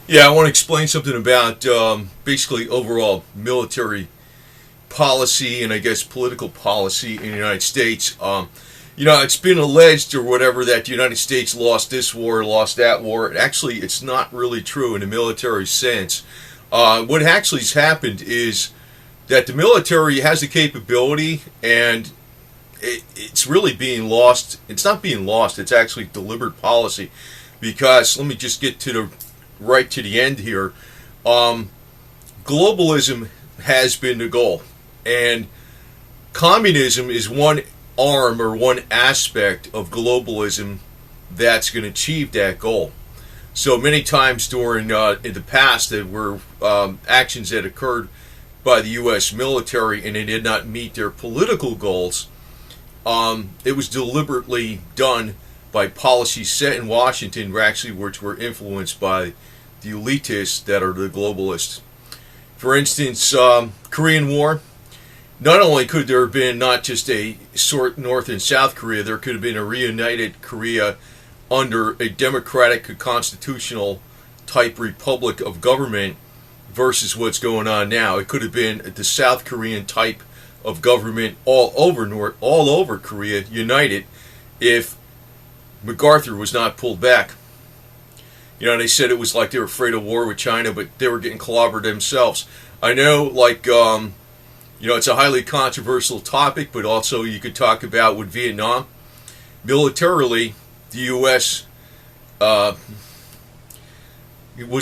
Yeah, I want to explain something about basically overall military policy and I guess political policy in the United States. It's been alleged or whatever that the United States lost this war, lost that war. Actually, it's not really true in a military sense. What actually has happened is that the military has the capability and it's really being lost. It's not being lost, it's actually deliberate policy. Because, let me just get to the right to the end here. Globalism has been the goal. And communism is one arm or one aspect of globalism that's going to achieve that goal. So many times during in the past there were actions that occurred by the U.S. military and they did not meet their political goals. It was deliberately done by policies set in Washington, which were influenced by the elitists that are the globalists. For instance, Korean War. Not only could there have been not just a sort North and South Korea, there could have been a reunited Korea under a democratic constitutional type republic of government versus what's going on now. It could have been the South Korean type of government all over Korea united if MacArthur was not pulled back. They said it was like they were afraid of war with China, but they were getting clobbered themselves. I know, it's a highly controversial topic, but also you could talk about with Vietnam. Militarily, the U.S. Was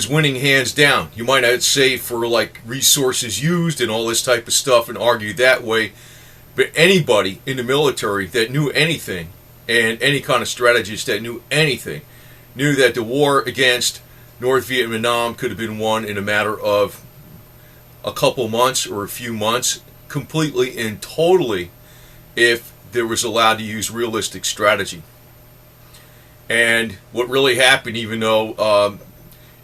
winning hands down. You might not say for resources used and all this type of stuff and argue that way, but anybody in the military that knew anything and any kind of strategist that knew anything knew that the war against North Vietnam could have been won in a matter of a couple months or a few months, completely and totally, if there was allowed to use realistic strategy. And what really happened, even though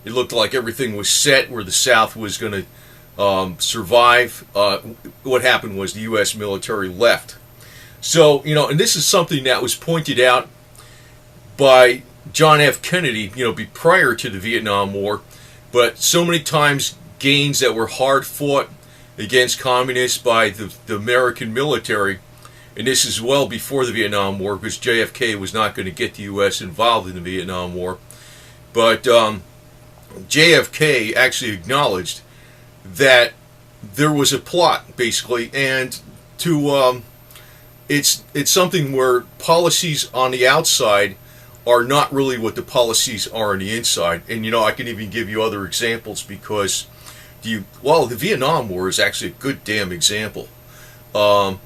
it looked like everything was set where the South was going to survive, what happened was the U.S. military left. So, and this is something that was pointed out by John F. Kennedy, prior to the Vietnam War, but so many times gains that were hard fought against communists by the American military, and this is well before the Vietnam War because JFK was not going to get the U.S. involved in the Vietnam War, but JFK actually acknowledged that there was a plot, basically, and to it's something where policies on the outside are not really what the policies are on the inside. And I can even give you other examples because the Vietnam War is actually a good damn example. For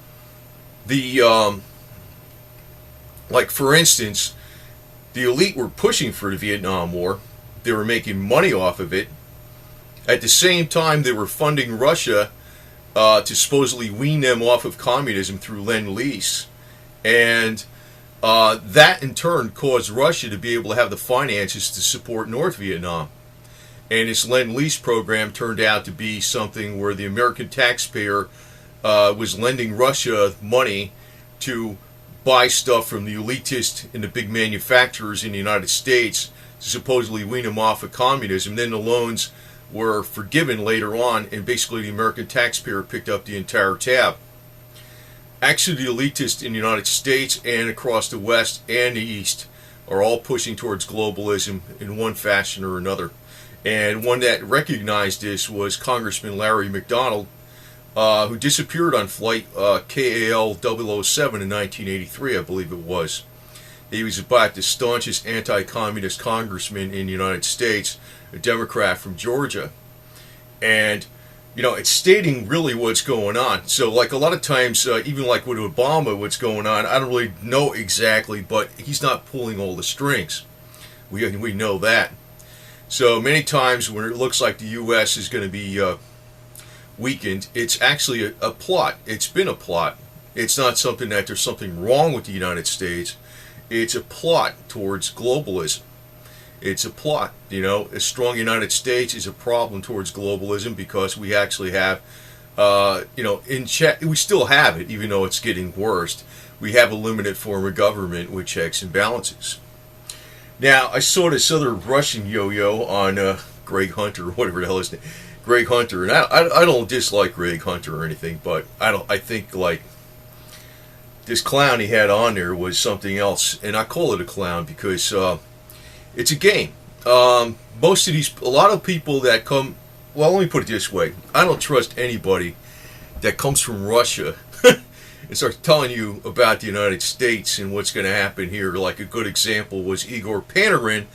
instance, the elite were pushing for the Vietnam War. They were making money off of it. At the same time, they were funding Russia to supposedly wean them off of communism through Lend-Lease. And that in turn caused Russia to be able to have the finances to support North Vietnam. And this Lend-Lease program turned out to be something where the American taxpayer was lending Russia money to buy stuff from the elitists and the big manufacturers in the United States to supposedly wean them off of communism. Then the loans were forgiven later on, and basically the American taxpayer picked up the entire tab. Actually, the elitists in the United States and across the West and the East are all pushing towards globalism in one fashion or another. And one that recognized this was Congressman Larry McDonald, who disappeared on flight KAL 007 in 1983, I believe it was. He was about the staunchest anti-communist congressman in the United States, a Democrat from Georgia. And, it's stating really what's going on. So, a lot of times, even with Obama, what's going on, I don't really know exactly, but he's not pulling all the strings. We know that. So, many times when it looks like the U.S. is going to be weakened, it's actually a plot. It's been a plot. It's not something that there's something wrong with the United States. It's a plot towards globalism. It's a plot. A strong United States is a problem towards globalism because we actually have, in check. We still have it, even though it's getting worse. We have a limited form of government with checks and balances. Now, I saw this other Russian yo-yo on Greg Hunter, or whatever the hell his name, Greg Hunter. And I don't dislike Greg Hunter or anything, but I think like this clown he had on there was something else, and I call it a clown because it's a game. A lot of people that come, well, let me put it this way: I don't trust anybody that comes from Russia and starts telling you about the United States and what's going to happen here. Like a good example was Igor Panarin,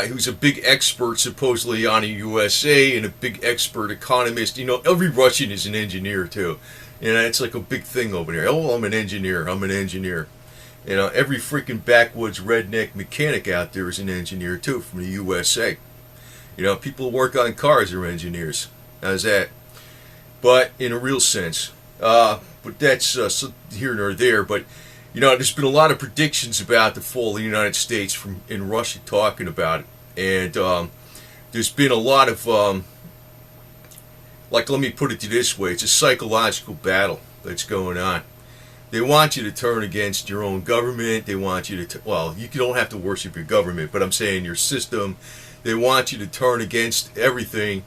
who's a big expert supposedly on the USA and a big expert economist. You know, every Russian is an engineer too. You know, it's like a big thing over there. Oh, I'm an engineer. You know, every freaking backwoods redneck mechanic out there is an engineer too from the USA. You know, people who work on cars are engineers. How's that? But in a real sense. But that's here nor there. But, you know, there's been a lot of predictions about the fall of the United States in Russia talking about it. And there's been a lot of, like, let me put it this way. It's a psychological battle that's going on. They want you to turn against your own government. They want you to, well, you don't have to worship your government, but I'm saying your system. They want you to turn against everything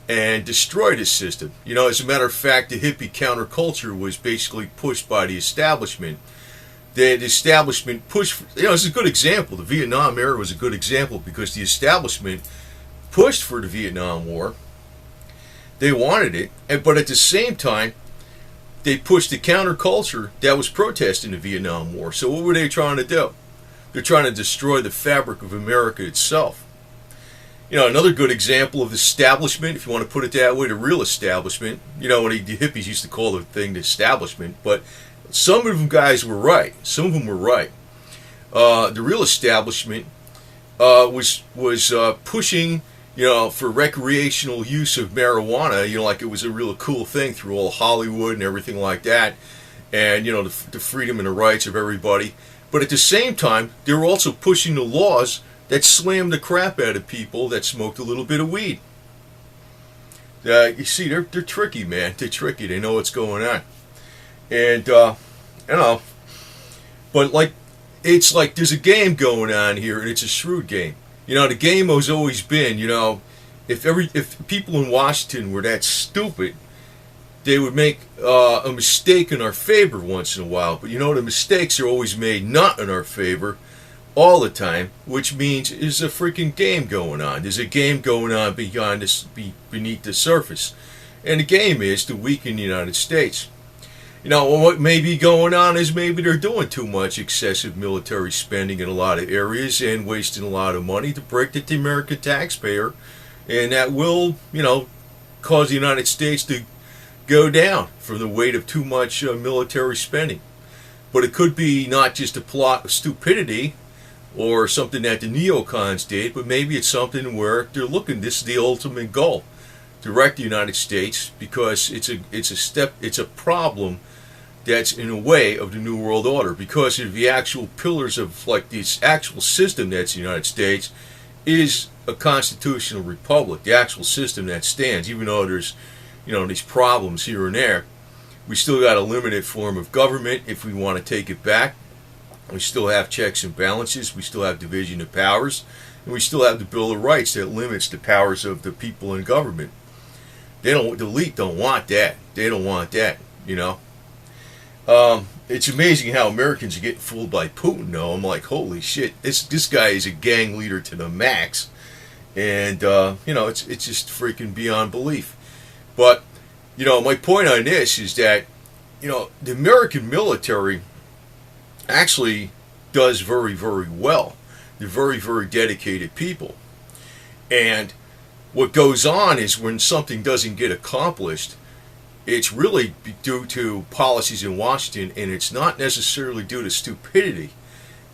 and destroy this system. You know, as a matter of fact, the hippie counterculture was basically pushed by the establishment. The establishment pushed, you know, it's a good example. The Vietnam era was a good example because the establishment pushed for the Vietnam War. They wanted it, but at the same time, they pushed the counterculture that was protesting the Vietnam War. So what were they trying to do? They're trying to destroy the fabric of America itself. You know, another good example of the establishment, if you want to put it that way, the real establishment. You know, when the hippies used to call the thing the establishment, but some of them guys were right. Some of them were right. The real establishment was pushing, you know, for recreational use of marijuana. You know, like it was a real cool thing through all Hollywood and everything like that, and you know, the freedom and the rights of everybody. But at the same time, they were also pushing the laws that slammed the crap out of people that smoked a little bit of weed. You see, they're tricky, man. They're tricky. They know what's going on. And, you know, but like, it's like there's a game going on here, and it's a shrewd game. You know, the game has always been, you know, if people in Washington were that stupid, they would make a mistake in our favor once in a while. But, you know, the mistakes are always made not in our favor all the time, which means there's a freaking game going on. There's a game going on beyond this, beneath the surface. And the game is to weaken the United States. You know, what may be going on is maybe they're doing too much excessive military spending in a lot of areas and wasting a lot of money to break the American taxpayer. And that will, you know, cause the United States to go down from the weight of too much military spending. But it could be not just a plot of stupidity or something that the neocons did, but maybe it's something where they're looking, this is the ultimate goal, to wreck the United States, because it's a problem that's in a way of the New World Order, because of the actual pillars of like this actual system that's the United States is a constitutional republic. The actual system that stands, even though there's, you know, these problems here and there, we still got a limited form of government if we want to take it back. We still have checks and balances. We still have division of powers. And we still have the Bill of Rights that limits the powers of the people in government. The elite don't want that. They don't want that, you know. It's amazing how Americans are getting fooled by Putin, though. I'm like, holy shit, this guy is a gang leader to the max. And, you know, it's just freaking beyond belief. But, you know, my point on this is that, you know, the American military actually does very, very well. They're very, very dedicated people. And what goes on is when something doesn't get accomplished, it's really due to policies in Washington, and it's not necessarily due to stupidity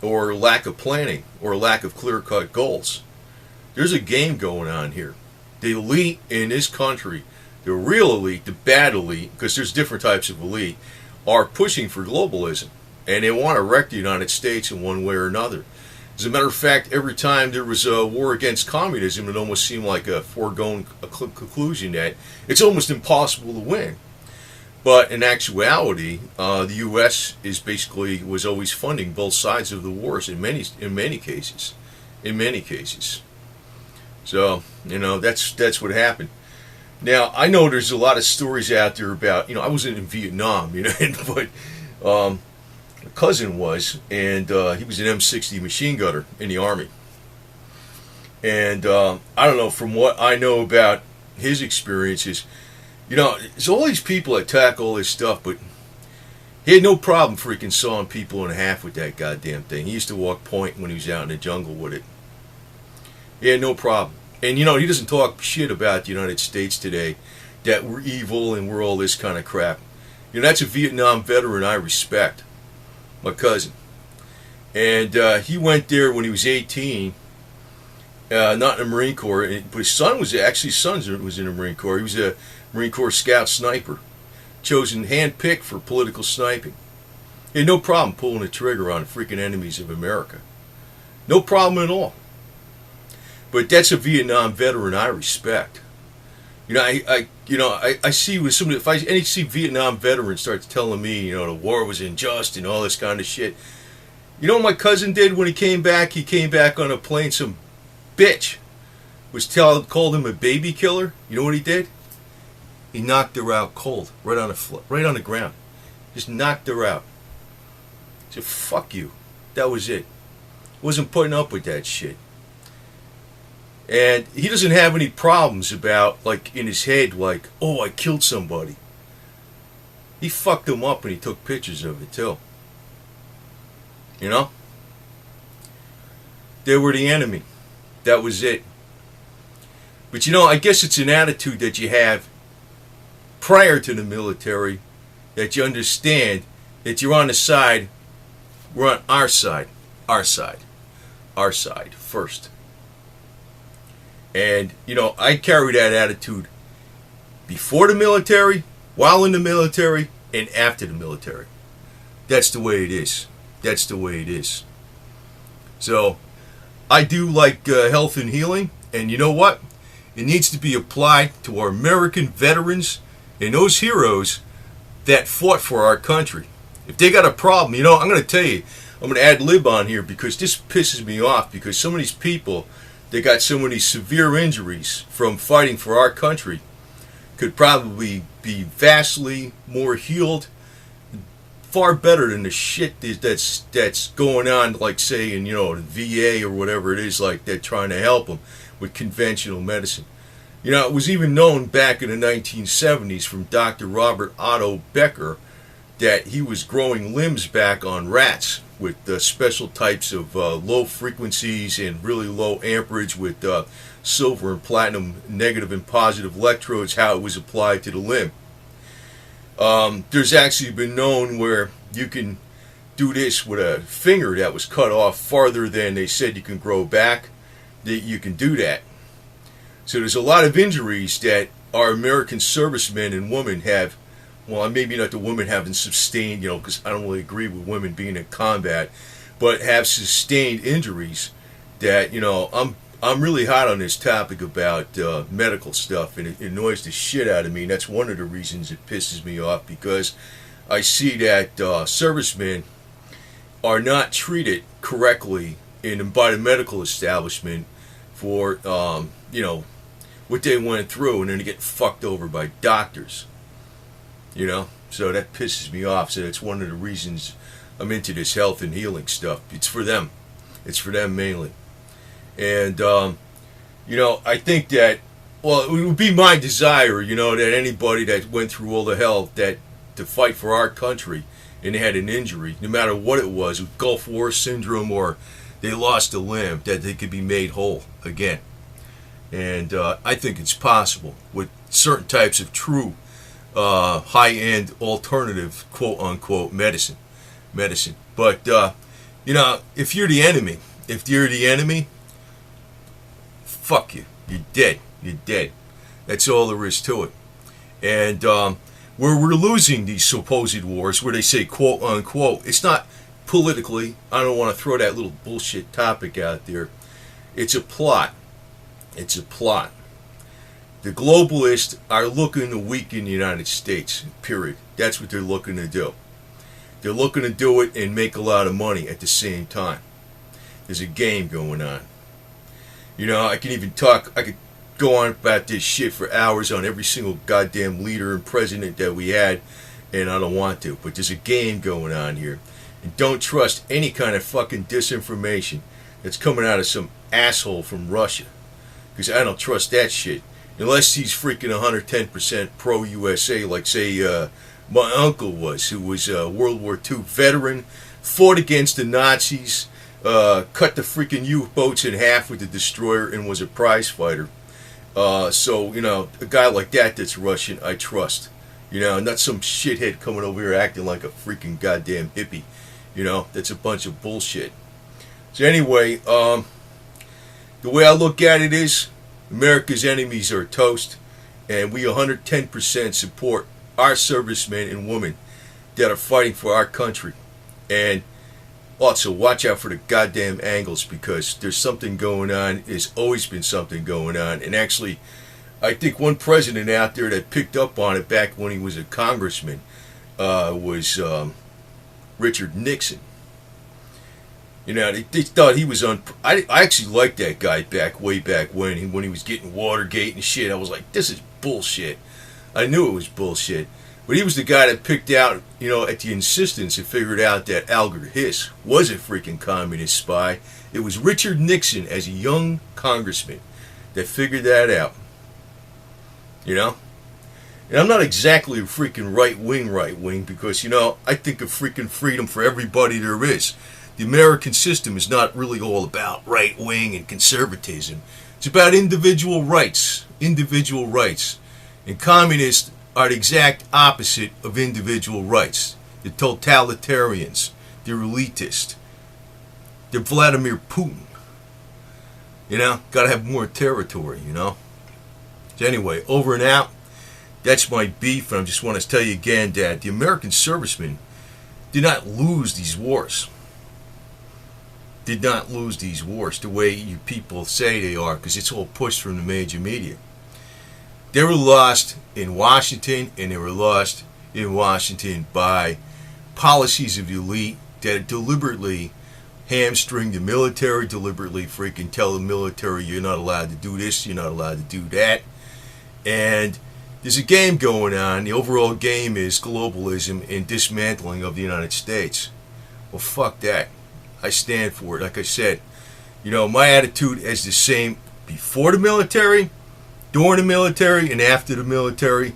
or lack of planning or lack of clear-cut goals. There's a game going on here. The elite in this country, the real elite, the bad elite, because there's different types of elite, are pushing for globalism. And they want to wreck the United States in one way or another. As a matter of fact, every time there was a war against communism, it almost seemed like a foregone conclusion that it's almost impossible to win. But in actuality, the U.S. was always funding both sides of the wars in many cases. So, that's what happened. Now, I know there's a lot of stories out there about, I wasn't in Vietnam, but my cousin was, and he was an M60 machine gunner in the Army. And I don't know, from what I know about his experiences, there's all these people that attack all this stuff, but he had no problem freaking sawing people in half with that goddamn thing. He used to walk point when he was out in the jungle with it. He had no problem. And, he doesn't talk shit about the United States today, that we're evil and we're all this kind of crap. That's a Vietnam veteran I respect, my cousin. And he went there when he was 18, not in the Marine Corps, but his son was in the Marine Corps. He was a Marine Corps scout sniper, chosen hand-picked for political sniping. He had no problem pulling the trigger on the freaking enemies of America. No problem at all. But that's a Vietnam veteran I respect. I see with somebody, if I see Vietnam veterans start telling me, the war was unjust and all this kind of shit. You know what my cousin did when he came back? He came back on a plane. Some bitch called him a baby killer. You know what he did? He knocked her out cold, right on the ground. Just knocked her out. He said, "Fuck you." That was it. Wasn't putting up with that shit. And he doesn't have any problems about, in his head, oh, I killed somebody. He fucked them up and he took pictures of it, too. They were the enemy. That was it. But, I guess it's an attitude that you have prior to the military, that you understand that you're on the side, we're on our side first. And, I carry that attitude before the military, while in the military, and after the military. That's the way it is. That's the way it is. So, I do like health and healing, and you know what? It needs to be applied to our American veterans and those heroes that fought for our country. If they got a problem, I'm going to tell you, I'm going to ad lib on here because this pisses me off, because some of these people, they got so many severe injuries from fighting for our country, could probably be vastly more healed, far better than the shit that's going on, say in the VA or whatever it is, they're trying to help them with conventional medicine. It was even known back in the 1970s from Dr. Robert Otto Becker that he was growing limbs back on rats with special types of low frequencies and really low amperage with silver and platinum negative and positive electrodes, how it was applied to the limb. There's actually been known where you can do this with a finger that was cut off farther than they said you can grow back, that you can do that. So there's a lot of injuries that our American servicemen and women have. Well, maybe not the women haven't sustained, because I don't really agree with women being in combat, but have sustained injuries that, I'm really hot on this topic about medical stuff, and it annoys the shit out of me. And that's one of the reasons it pisses me off, because I see that servicemen are not treated correctly by the medical establishment for, what they went through, and then they get fucked over by doctors. So that pisses me off. So that's one of the reasons I'm into this health and healing stuff. It's for them. It's for them mainly. And, I think that, it would be my desire, that anybody that went through all the hell that to fight for our country and they had an injury, no matter what it was, Gulf War syndrome or they lost a limb, that they could be made whole again. And I think it's possible with certain types of true high-end alternative, quote-unquote, medicine. But, if you're the enemy, fuck you. You're dead. That's all there is to it. And where we're losing these supposed wars, where they say, quote-unquote, it's not politically, I don't want to throw that little bullshit topic out there. It's a plot. The globalists are looking to weaken the United States, period. That's what they're looking to do. They're looking to do it and make a lot of money at the same time. There's a game going on. You know, I can even talk, I could go on about this shit for hours on every single goddamn leader and president that we had, and I don't want to. But there's a game going on here. And don't trust any kind of fucking disinformation that's coming out of some asshole from Russia. Because I don't trust that shit. Unless he's freaking 110% pro-USA, like, say, my uncle was, who was a World War II veteran, fought against the Nazis, cut the freaking U-boats in half with the destroyer, and was a prize fighter. So, you know, a guy like that that's Russian, I trust. You know, not some shithead coming over here acting like a freaking goddamn hippie. You know, that's a bunch of bullshit. So anyway, the way I look at it is, America's enemies are toast, and we 110% support our servicemen and women that are fighting for our country. And also, watch out for the goddamn angles, because there's something going on. There's always been something going on. And actually, I think one president out there that picked up on it back when he was a congressman was Richard Nixon. You know, they thought he was I actually liked that guy way back when he was getting Watergate and shit. I was like, this is bullshit. I knew it was bullshit. But he was the guy that picked out, you know, at the insistence and figured out that Alger Hiss was a freaking communist spy. It was Richard Nixon as a young congressman that figured that out. You know? And I'm not exactly a freaking right-wing, because, you know, I think of freaking freedom for everybody there is. The American system is not really all about right-wing and conservatism. It's about individual rights. Individual rights. And communists are the exact opposite of individual rights. They're totalitarians. They're elitist. They're Vladimir Putin. You know, gotta have more territory, you know. So anyway, over and out. That's my beef, and I just want to tell you again that the American servicemen did not lose these wars. Did not lose these wars the way you people say they are, because it's all pushed from the major media. They were lost in Washington, and they were lost in Washington by policies of the elite that deliberately hamstring the military, deliberately freaking tell the military you're not allowed to do this, you're not allowed to do that. And there's a game going on. The overall game is globalism and dismantling of the United States. Well, fuck that. I stand for it. Like I said, you know, my attitude is the same before the military, during the military, and after the military.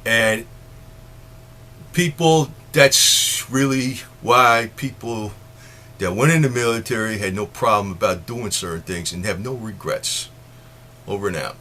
And people, that's really why people that went in the military had no problem about doing certain things and have no regrets. Over and out.